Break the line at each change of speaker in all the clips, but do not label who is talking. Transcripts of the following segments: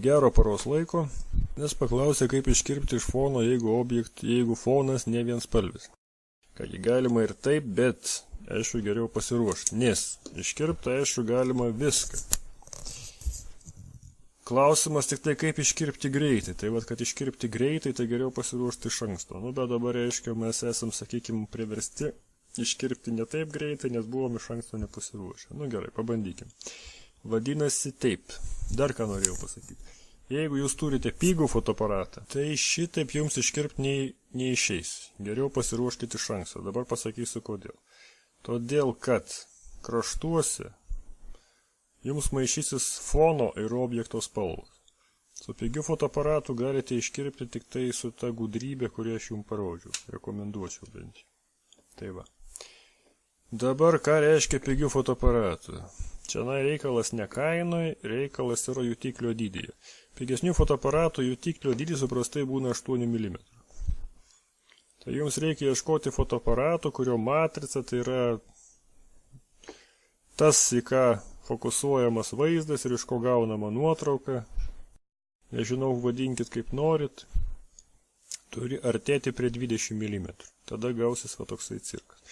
Gero paros laiko, nes paklausė, kaip iškirpti iš fono, jeigu fonas ne vienspalvis. Kągi galima ir taip, bet aišku geriau pasiruošti, nes iškirpti aišku galima viską. Klausimas tik tai, kaip iškirpti greitai. Tai vad, kad iškirpti greitai, tai geriau pasiruošti iš anksto. Bet dabar, reiškia, mes esam, sakykime, priversti iškirpti ne taip greitai, nes buvom iš anksto nepasiruošę. Gerai, pabandykim. Vadinasi taip. Dar ką norėjau pasakyti. Jeigu jūs turite pigų fotoaparatą, tai šitaip jums iškirpti neišeis. Geriau pasiruoškite iš anksto. Dabar pasakysiu kodėl. Todėl, kad kraštuose jums maišysis fono ir objekto spalvos. Su pigiu fotoaparatu galite iškirpti tik tai su ta gudrybė, kurią aš jums parodžiau. Rekomenduočiau bent. Tai va. Dabar ką reiškia pigiu fotoaparatu? Čia reikalas ne kainoj, reikalas yra jutiklio dydyje. Pigesnių fotoaparatų jutiklio dydis paprastai būna 8 mm. Tai jums reikia ieškoti fotoaparato, kurio matrica tai yra tas, į ką fokusuojamas vaizdas ir iš ko gaunama nuotrauka. Nežinau, vadinkit kaip norit. Turi artėti prie 20 mm. Tada gausis va toksai cirkas.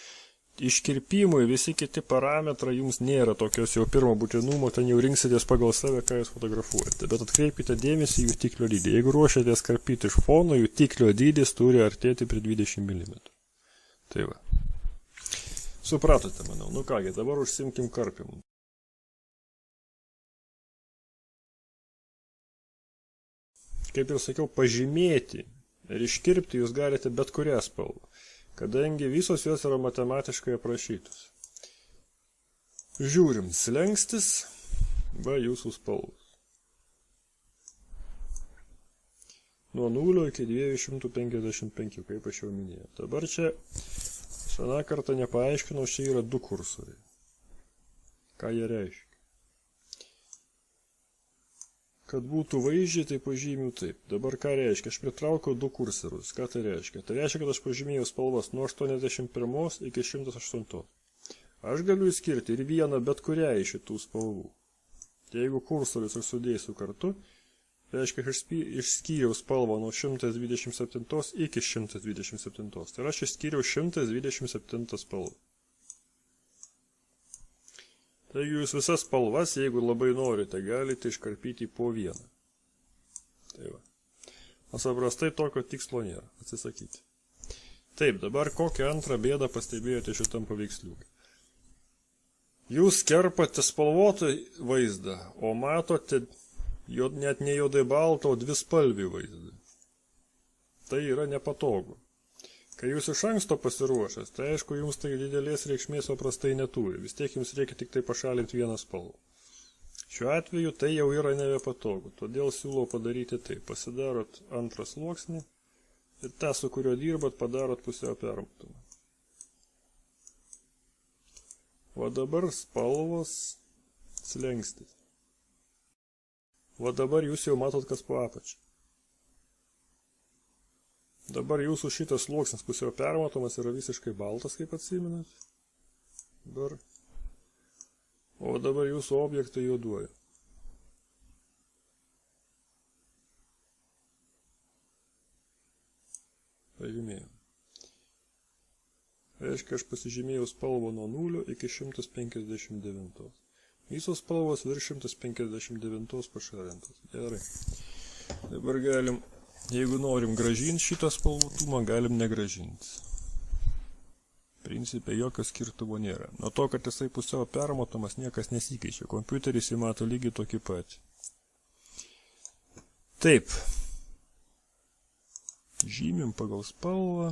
Iškirpimui visi kiti parametrai jums nėra tokios jau pirmo būtinumo, ten jau rinksitės pagal save, ką jūs fotografuojate. Bet atkreipkite dėmesį į jutiklio dydį. Jeigu ruošiatės karpyti iš fono, jutiklio dydis turi artėti prie 20 mm. Tai va. Supratote, manau. Kągi, dabar užsimkim karpimu. Kaip ir sakiau, pažymėti ir iškirpti jūs galite bet kurią spalvą, kadangi visos jos yra matematiškai aprašytos. Žiūrim, slengstis, va jūsų spalvos. Nuo 0 iki 255, kaip aš jau minėjau. Dabar čia, šią kartą nepaaiškinau, čia yra 2 kursoriai. Ką jie reiškia? Kad būtų vaizdžiai, tai pažymiu taip. Dabar ką reiškia? Aš pritraukiau 2 kursorius. Ką tai reiškia? Tai reiškia, kad aš pažymėjau spalvas nuo 81 iki 108. Aš galiu įskirti ir vieną bet kurią iš šitų spalvų. Jeigu kursorius aš sudėsiu kartu, reiškia, aš išskyriau spalvą nuo 127 iki 127. Tai aš išskyriau 127 spalvą. Taigi jūs visas spalvas, jeigu labai norite, galite iškarpyti po vieną. Tai va. Nes paprastai tokio tikslo nėra. Atsisakyti. Taip, dabar kokią antrą bėdą pastebėjote šitam paveiksliukai. Jūs kerpate spalvotą vaizdą, o matote net ne juodai baltą, o dvispalvį vaizdą. Tai yra nepatogu. Kai jūs iš anksto pasiruošęs, tai aišku, jums tai didelės reikšmės paprastai neturi. Vis tiek jums reikia tik tai pašalinti vieną spalvą. Šiuo atveju tai jau yra nebepatogu, todėl siūlau padaryti taip. Pasidarot antrą sluoksnį ir tą, su kuriuo dirbat, padarot pusiau permatomą. Va dabar spalvos slengstis. Va dabar jūs jau matot, kas po apačią. Dabar jūsų šitas sluoksnis pusiau permatomas yra visiškai baltas, kaip atsimenat. O dabar jūsų objektai juoduoja. Pažymėjau. Reiškia, aš pasižymėjau spalvą nuo 0 iki 159. Visos spalvos virš 159 pašalintos. Gerai. Dabar galim... Jeigu norim gražinti šitą spalvotumą, galim negražinti. Principe jokio skirtumo nėra. Nuo to, kad jisai pusiau permatomas, niekas nesikeičia. Kompiuteris įmato lygiai tokį patį. Taip. Žymim pagal spalvą.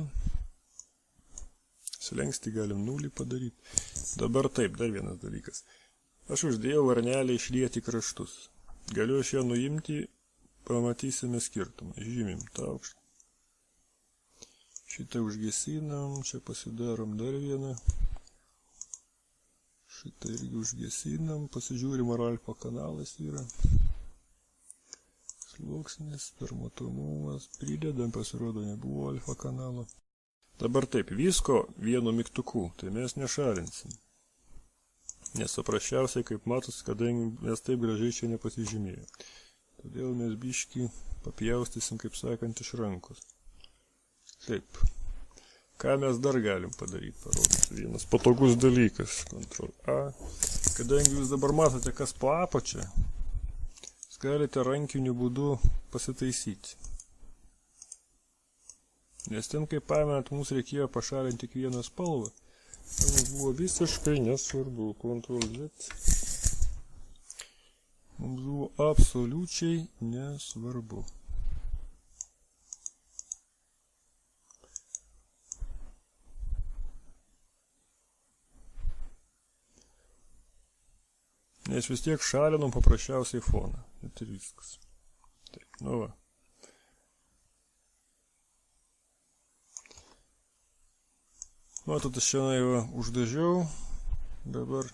Slengsti galim 0 padaryti. Dabar taip, dar vienas dalykas. Aš uždėjau varnelę išlieti kraštus. Galiu aš ją nuimti. Pamatysime skirtumą. Žymim tą aukštą. Šitą užgesinam, čia pasidarom dar vieną. Šitą irgi užgesinam, pasižiūrim, ar alfa kanalas yra. Sluoksnis, permatomumas, pridedam, pasirodo, nebuvo alfa kanalo. Dabar taip, visko vienu mygtuku, tai mes nešalinsim. Nes paprasčiausiai, kaip matos, kadangi mes taip gražiai čia nepasižymėjom. Todėl mes biškį papjaustysim, kaip sakant, iš rankos. Taip. Ką mes dar galim padaryti, parodysiu. Vienas patogus dalykas. Ctrl A. Kadangi jūs dabar matote, kas po apačia, jūs galite rankiniu būdu pasitaisyti. Nes ten, kaip pamenat, mums reikėjo pašalinti tik vieną spalvą. Tai mums buvo visiškai nesvarbu. Ctrl Z. Mums buvo absoliučiai nesvarbu. Nes vis tiek šalinom paprasčiausiai foną. Ir viskas. Taip, nu va. Matot, aš šiandien jau uždažiau. Dabar,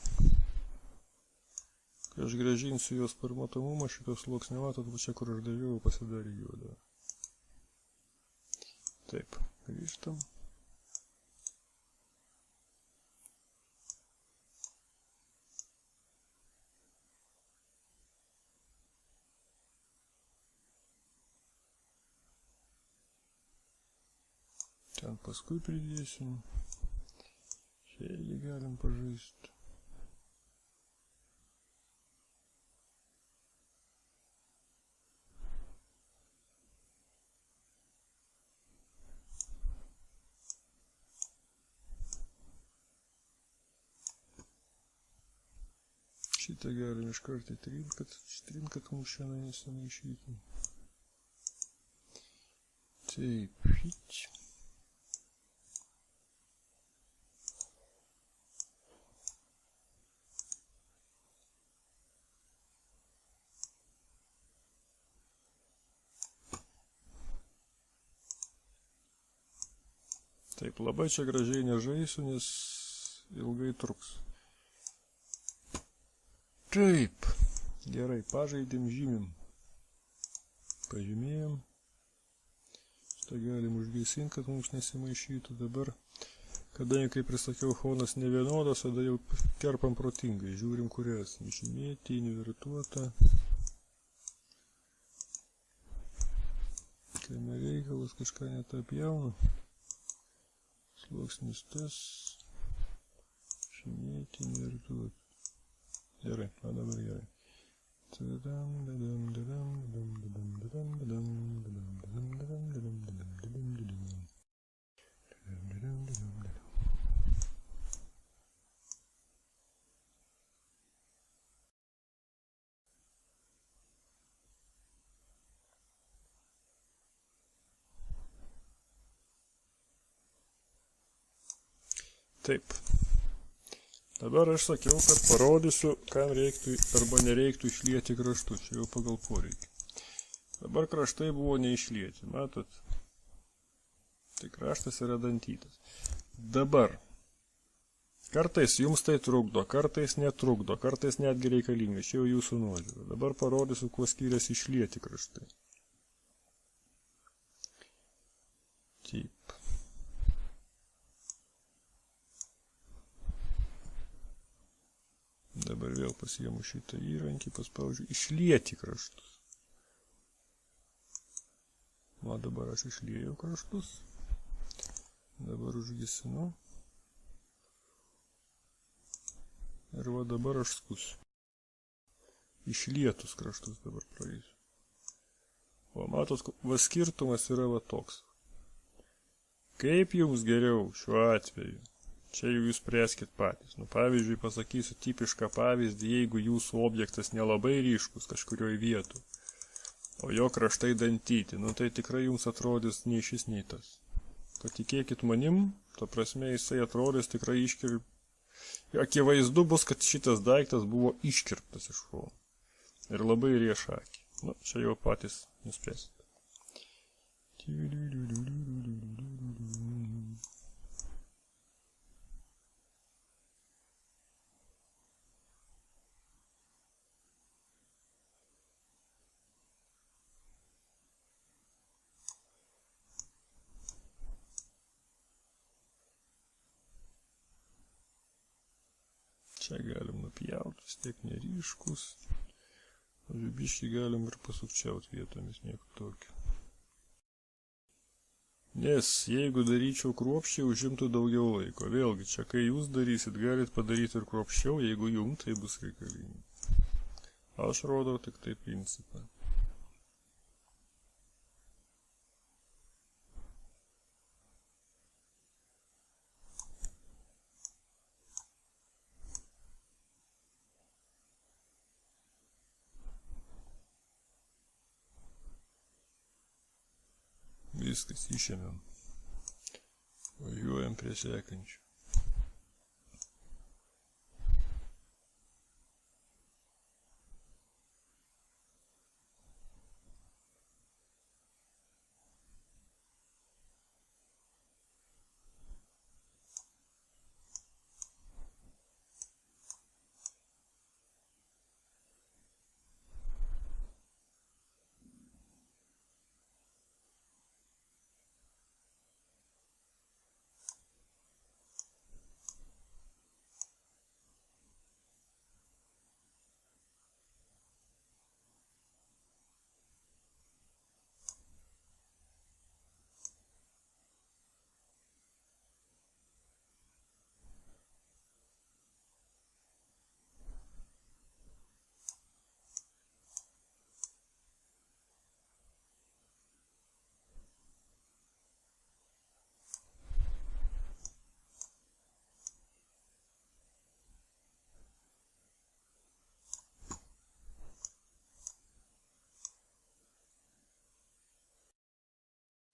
kai aš grąžinsiu jos per matomumą, šitos sluoksnį, matot, va čia kur aš dažiau, pasidarė juodą. Taip, grįžtam. Ten paskui pridėsim. Čia irgi galim pažaisti. Šitą galim iš karto trint, kad mums šiandien nesimaišytų. Taip, hit. Taip, labai čia gražiai nežaisiu, nes ilgai truks. Taip, gerai, pažaidėm, žymim. Pažymėjom. Šitą galim užgeisinti, kad mums nesimaišytų. Dabar, kadangi, kaip prisakiau, fonas nevienodas, tada jau kerpam protingai. Žiūrim, kur esam. Žymėti, invertuota. Kai nereikalas kažką netapjaunu. Sluoksnis tas, žymėti, invertuoti. Gerai, o dabar gerai. Taip. Dabar aš sakiau, kad parodysiu, kam reiktų arba nereiktų išlieti kraštus. Čia jau pagal poreikį. Dabar kraštai buvo neišlieti, matot? Tai kraštas yra dantytas. Dabar. Kartais jums tai trukdo, kartais netrukdo, kartais netgi reikalinga. Čia jau jūsų nuožiūra. Dabar parodysiu, kuo skiriasi išlieti kraštai. Taip. Dabar vėl pasiimu šitą įrankį, paspaudžiu išlieti kraštus. O dabar aš išliejau kraštus. Dabar užgesinu. Ir va dabar aš skusiu. Išlietus kraštus dabar praeisiu. O matot, va skirtumas yra va toks. Kaip jums geriau šiuo atveju? Čia jau jūs spręskit patys. Nu, pavyzdžiui, pasakysiu tipišką pavyzdį, jeigu jūsų objektas nelabai ryškus kažkurioje vietoje, o jo kraštai dantyti, nu tai tikrai jums atrodys nei šis, nei tas. Patikėkit manim, ta prasme, jisai atrodys tikrai akivaizdu bus, kad šitas daiktas buvo iškirptas iš šono. Ir labai rieš akį. Nu, čia jau patys nuspręsit. Čia galim nupjauti, vis tiek neryškus. Biškį galim ir pasukčiauti vietomis, nieko tokio. Nes jeigu daryčiau kruopščiai, užimtų daugiau laiko. Vėlgi, čia kai jūs darysit, galit padaryti ir kruopščiau, jeigu jums tai bus reikalinga. Aš rodau tik tai principą. Viskas išėmėm. Važiuojam prie sekančių.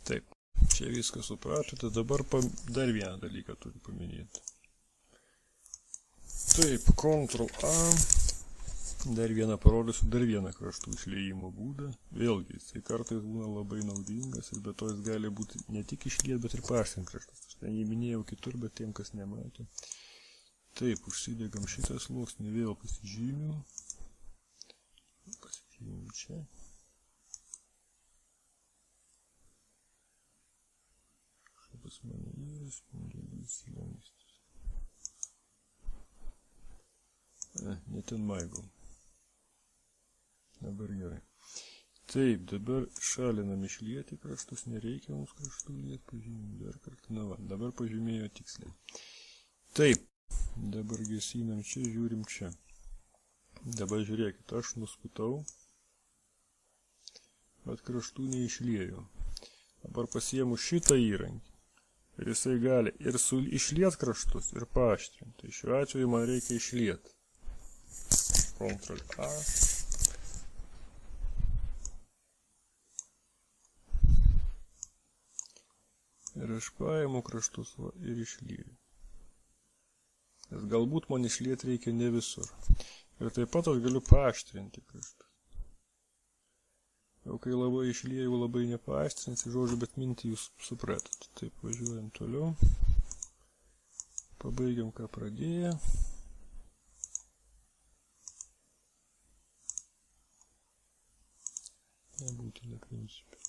Taip, čia viską supratote, dabar dar vieną dalyką turiu paminėti. Taip, Ctrl A, dar vieną parodysiu, dar vieną kraštų išliejimo būdą. Vėlgi, jisai kartais būna labai naudingas ir be to jis gali būti ne tik išliet, bet ir paaštrint kraštus. Aš ten jį minėjau kitur, bet tiem, kas nematė. Taip, užsidegam šitą sluoksnį, vėl pasižymiu. Pasižymiu čia. Pas mane yra spindulys įleistas. Ne ten maigau. Dabar gerai. Taip, dabar šalinam išlieti kraštus, nereikia mums kraštų lieti, pažymim dar kartą. Na va, dabar pažymėjo tiksliai. Taip, dabar gesinam čia, žiūrim čia. Dabar žiūrėkit, aš nuskutau, bet kraštų neišliejau. Dabar pasiemu šitą įrankį. Ir jisai gali ir išliet kraštus, ir paaštrinti. Tai šiuo atveju man reikia išliet. Ctrl A. Ir aš paimu kraštus ir išlieju. Nes galbūt man išliet reikia ne visur. Ir taip pat aš galiu paaštrinti kraštus. Jau kai labai išliejau, labai nepaaštrinsi žodžiu, bet mintį jūs supratot. Taip, važiuojam toliau. Pabaigiam, ką pradėję. Nebūtina principė.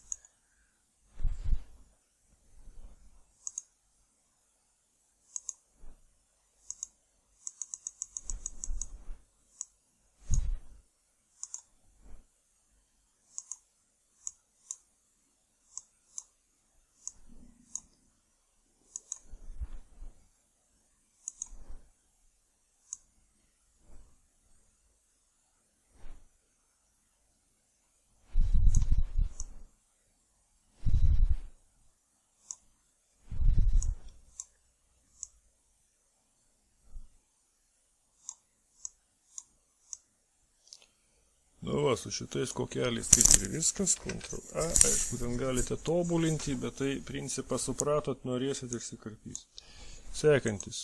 Nu va, su šitais kokeliais kaip ir viskas, Ctrl A, aišku, ten galite tobulinti, bet tai principą supratot, norėsit išsikarpysit. Sekantis.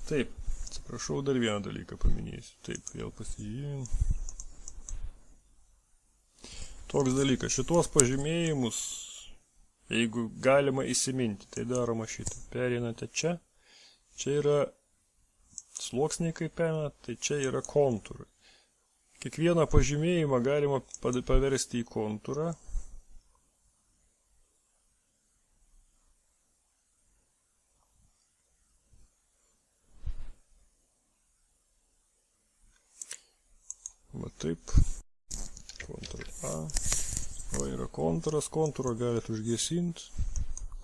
Taip, atsiprašau, dar vieną dalyką paminėsiu. Taip, vėl pasižymim. Toks dalykas, šitos pažymėjimus, jeigu galima įsiminti, tai daroma šitą. Pereinate čia, čia yra sluoksniai kaip pereinat, tai čia yra kontūrai. Kiekvieną pažymėjimą galima paversti į kontūrą. Va taip. Va yra kontūras, kontūrą galit užgesinti,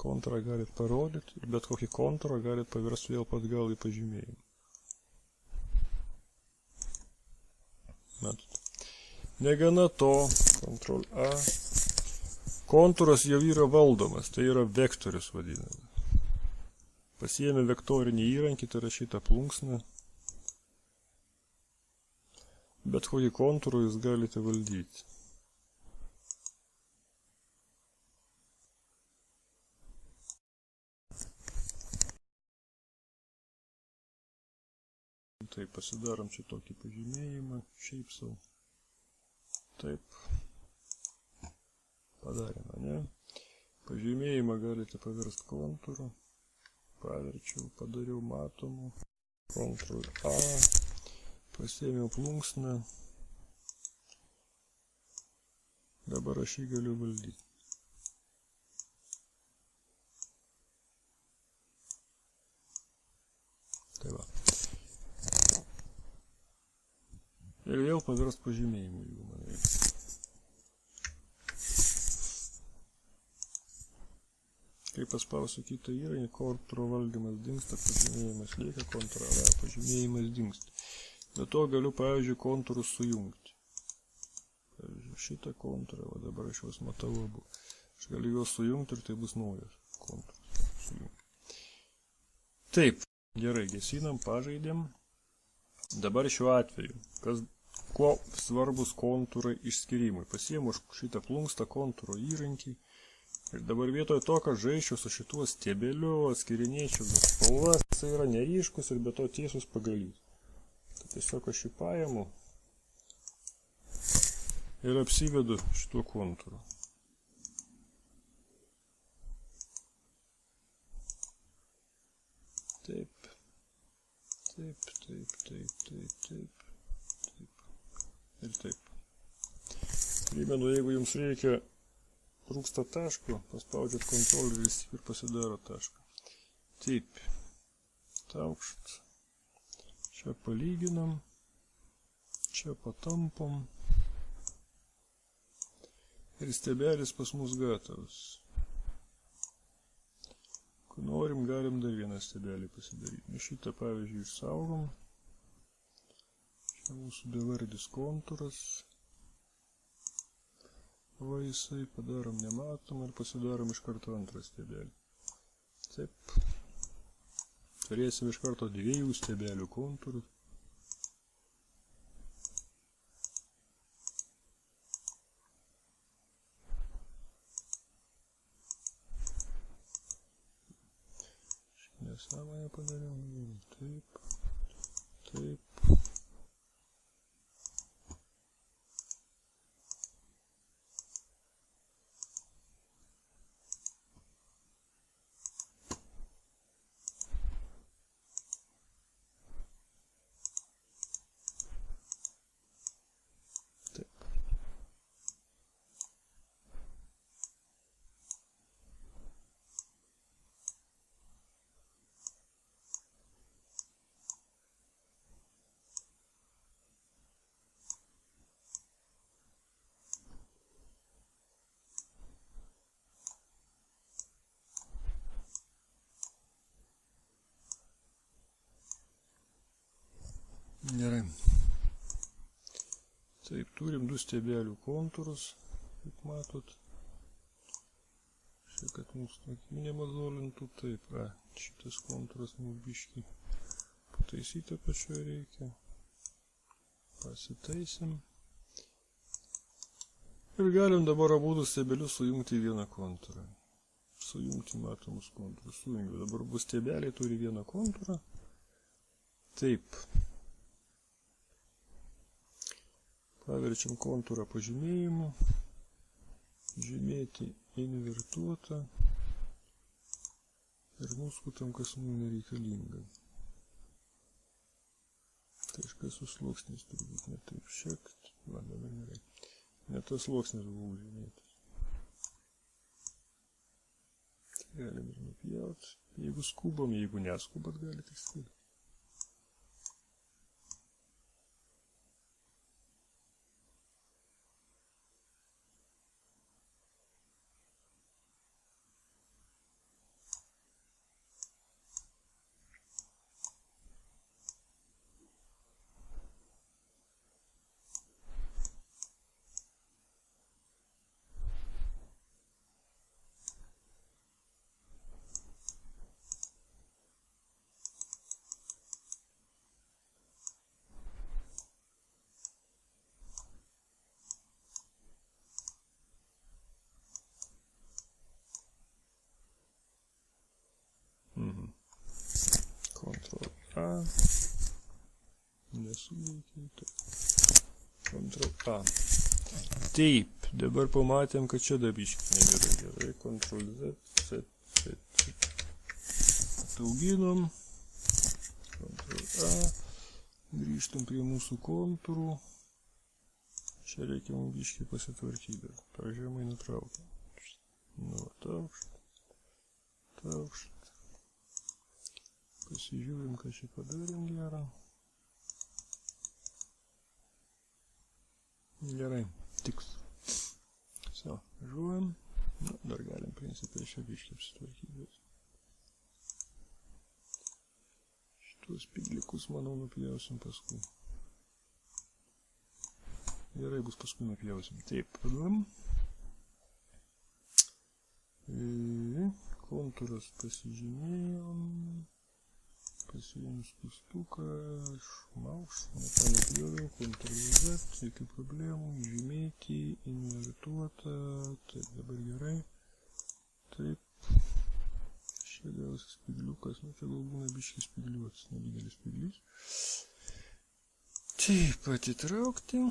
kontūrą galit parodyti ir bet kokį kontūrą galit paversti vėl atgal į pažymėjimą. Matot. Negana to, Ctrl A, kontūras jau yra valdomas, tai yra vektorius vadinamas. Pasiėmė vektorinį įrankį, tai yra šitą plunksną. Bet kokį kontūrą jūs galite valdyti. Taip, pasidarom čia tokį pažymėjimą, šiaip sau. Taip. Padarėme, ne? Pažymėjimą galite paversti kontūrų. Paverčiau, padariau matomų. Ctrl A. Pasiėmiau plunksną. Dabar aš jį galiu valdyti. Tai va. Ir vėl paverst pažymėjimų, jeigu man reikia. Kai paspausiu kitą įrankį, kontūro valdymas dingsta, pažymėjimas lieka, Ctrl A, pažymėjimas dingsta. Be to galiu, pavyzdžiui, kontūrus sujungti. Pavyzdžiui, šitą kontūrą, o dabar aš juos matau abu. Aš galiu juos sujungti ir tai bus naujas kontūras. Sujungti. Taip, gerai, gesinam, pažaidėm. Dabar šiuo atveju, kuo svarbus kontūrai išskirimui. Pasiėmu šitą plunksną kontūro įrankį. Ir dabar vietoj to, kad žaisčiau su šituo stiebeliu, atskirinėčiau spalvas, jis yra neryškus ir be to tiesus pagalys. Tai tiesiog aš jį paimu ir apsivedu šituo kontūru. Taip. Taip, taip, taip, taip, taip, taip. Ir taip. Primenu, jeigu jums reikia trūksta taško, paspaudžiat Ctrl ir pasidaro tašką. Taip. Taukšt. Čia palyginam. Čia patampom. Ir stiebelis pas mus gatavas. Kai norim, galim dar vieną stiebelį pasidaryti. Šitą, pavyzdžiui, išsaugom. Čia mūsų bevardis kontūras. Va jisai padarom nematomą ir pasidarom iš karto antrą stiebelį. Taip. Turėsim iš karto dviejų stiebelių kontūrų. Nesąmonę padariau. Taip. Taip. Gerai. Taip, turim du stiebelių kontūrus, kaip matot. Šiek kad mūsų tokį nemazolintų. Taip, šitas kontūras mums biškį pataisyti apačioje reikia. Pasitaisim. Ir galim dabar abudu stiebelius sujungti į vieną kontūrą. Sujungti matomus kontūrus. Sujungiu. Dabar bus stiebeliai turi vieną kontūrą. Taip. Paverčiam kontūrą pažymėjimu, žymėti invertuotą ir nuskutam, kas mums nereikalinga. Kažkas su sluoksniais turbūt ne taip šiekt, man dabar gerai. Ne tas sluoksnis buvo žymėtas. Galim ir nupjauti, jeigu skubam, jeigu neskubat, galite skubti. Nesuveikė. Ctrl A. Taip, dabar pamatėm, kad čia dabiškai negerai. Gerai, Ctrl Z, Z. Atauginom. Ctrl A. Grįžtam prie mūsų kontūrų. Čia reikia mums biškai pasitvarkyti. Per žemai nutraukiam. Nu, taukšt. Pasižiūrim, ką čia padarėm gerą. Gerai, tiks. So, žuojam. Nu, dar galim, principai, čia biškai apsitvarkyti. Šitos spigliukus, manau, nupjausim paskui. Gerai, bus paskui nupjausim. Taip, paduom. Kontūras pasižymėjom. Pasiėmėm spaustuką. Šmaukš. Nepalapjovėm. Ctrl Z. Jokių problemų. Žymėti. Invertuota. Taip, dabar gerai. Taip. Čia gausis spigliukas. Nu, čia gal būna biškai spigliuotas. Nedidelis spiglis. Taip, atitraukti.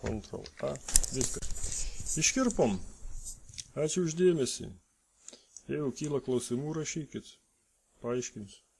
Ctrl A. Viskas. Iškirpom. Ačiū už dėmesį. Jeigu kyla klausimų, rašykit. Paaiškinsiu.